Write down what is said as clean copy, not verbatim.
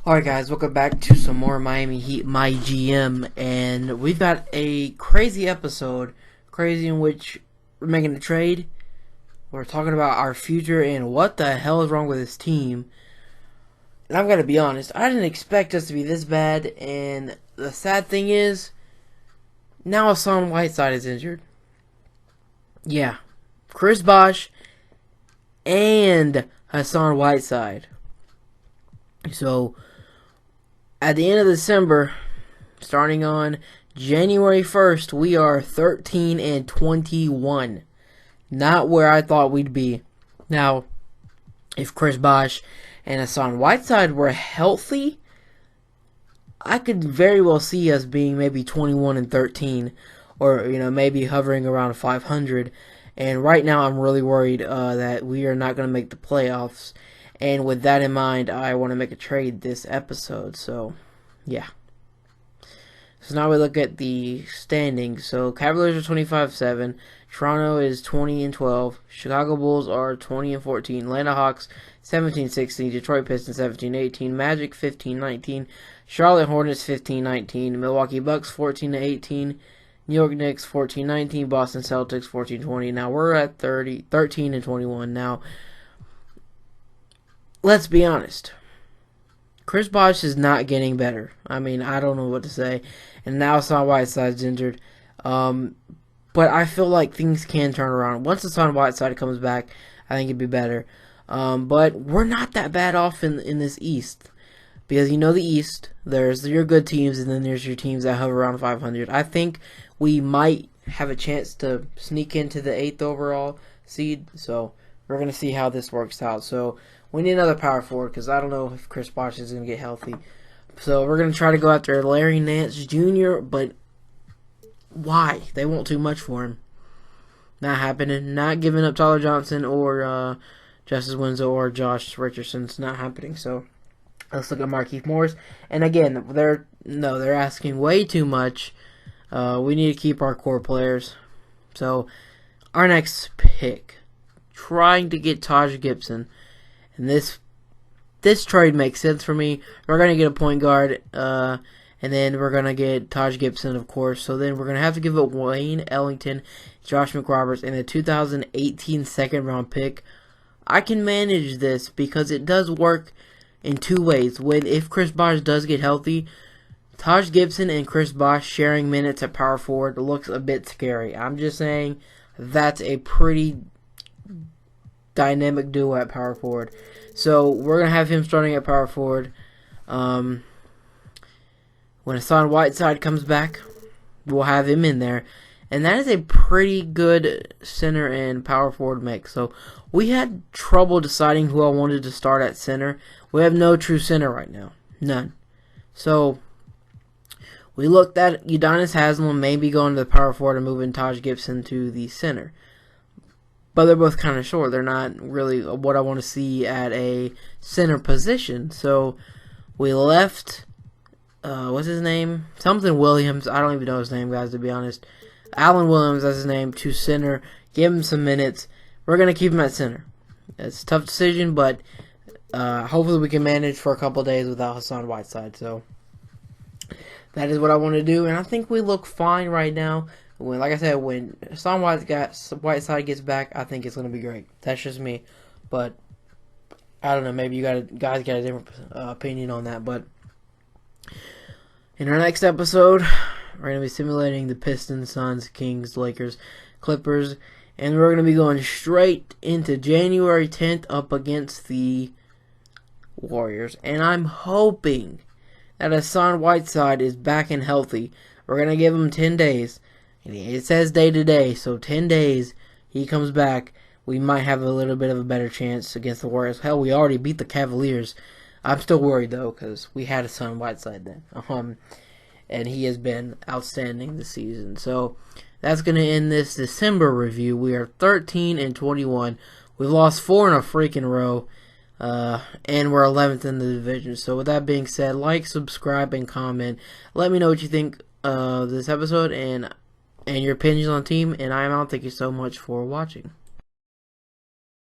Alright guys, welcome back to some more Miami Heat MyGM, and we've got a crazy episode, crazy in which we're making a trade, we're talking about our future and what the hell is wrong with this team. And I'm gonna be honest, I didn't expect us to be this bad, and the sad thing is, now Hassan Whiteside is injured. Yeah, Chris Bosh and Hassan Whiteside. So, at the end of December, starting on January 1st, we are 13-21. Not where I thought we'd be. Now, if Chris Bosh and Hassan Whiteside were healthy, I could very well see us being maybe 21-13, or maybe hovering around 500. And right now, I'm really worried that we are not going to make the playoffs. And with that in mind, I want to make a trade this episode. So, yeah. So now we look at the standings. So Cavaliers are 25-7. Toronto is 20-12. Chicago Bulls are 20-14. Atlanta Hawks 17-16. Detroit Pistons 17-18. Magic 15-19. Charlotte Hornets 15-19. Milwaukee Bucks 14-18. New York Knicks 14-19. Boston Celtics 14-20. Now we're at 13-21 now. Let's be honest. Chris Bosh is not getting better. I mean, I don't know what to say. And now Hassan Whiteside's injured. But I feel like things can turn around. Once Hassan Whiteside comes back, I think it'd be better. But we're not that bad off in this East. Because the East, there's your good teams, and then there's your teams that hover around 500. I think we might have a chance to sneak into the 8th overall seed. So we're going to see how this works out. So we need another power forward because I don't know if Chris Bosh is going to get healthy. So we're going to try to go after Larry Nance Jr., but why? They want too much for him. Not happening. Not giving up Tyler Johnson or Justice Winslow or Josh Richardson. It's not happening. So let's look at Markieff Morris. And again, they're asking way too much. We need to keep our core players. So our next pick, trying to get Taj Gibson. And this trade makes sense for me. We're going to get a point guard, and then we're going to get Taj Gibson, of course. So then we're going to have to give up Wayne Ellington, Josh McRoberts, and a 2018 second-round pick. I can manage this because it does work in two ways. If Chris Bosh does get healthy, Taj Gibson and Chris Bosh sharing minutes at power forward looks a bit scary. I'm just saying that's a pretty dynamic duo at power forward. So we're going to have him starting at power forward. When Hassan Whiteside comes back, we'll have him in there. And that is a pretty good center and power forward mix. So we had trouble deciding who I wanted to start at center. We have no true center right now. None. So we looked at Udonis Haslem maybe going to the power forward and moving Taj Gibson to the center. But they're both kind of short. They're not really what I want to see at a center position. So we left, what's his name? Something Williams. I don't even know his name, guys, to be honest. Alan Williams, that's his name, to center. Give him some minutes. We're going to keep him at center. It's a tough decision, but hopefully we can manage for a couple of days without Hassan Whiteside. So that is what I want to do, and I think we look fine right now. Like I said, when Hassan Whiteside gets back, I think it's going to be great. That's just me. But I don't know. Maybe guys got a different opinion on that. But in our next episode, we're going to be simulating the Pistons, Suns, Kings, Lakers, Clippers. And we're going to be going straight into January 10th up against the Warriors. And I'm hoping that Hassan Whiteside is back and healthy. We're going to give him 10 days. It says day to day, so 10 days, he comes back, we might have a little bit of a better chance against the Warriors. Hell, we already beat the Cavaliers. I'm still worried, though, because we had Hassan Whiteside then. And he has been outstanding this season. So, that's going to end this December review. We are 13-21. We've lost 4 in a freaking row. And we're 11th in the division. So, with that being said, like, subscribe, and comment. Let me know what you think of this episode, and your opinions on the team, and I am out. Thank you so much for watching.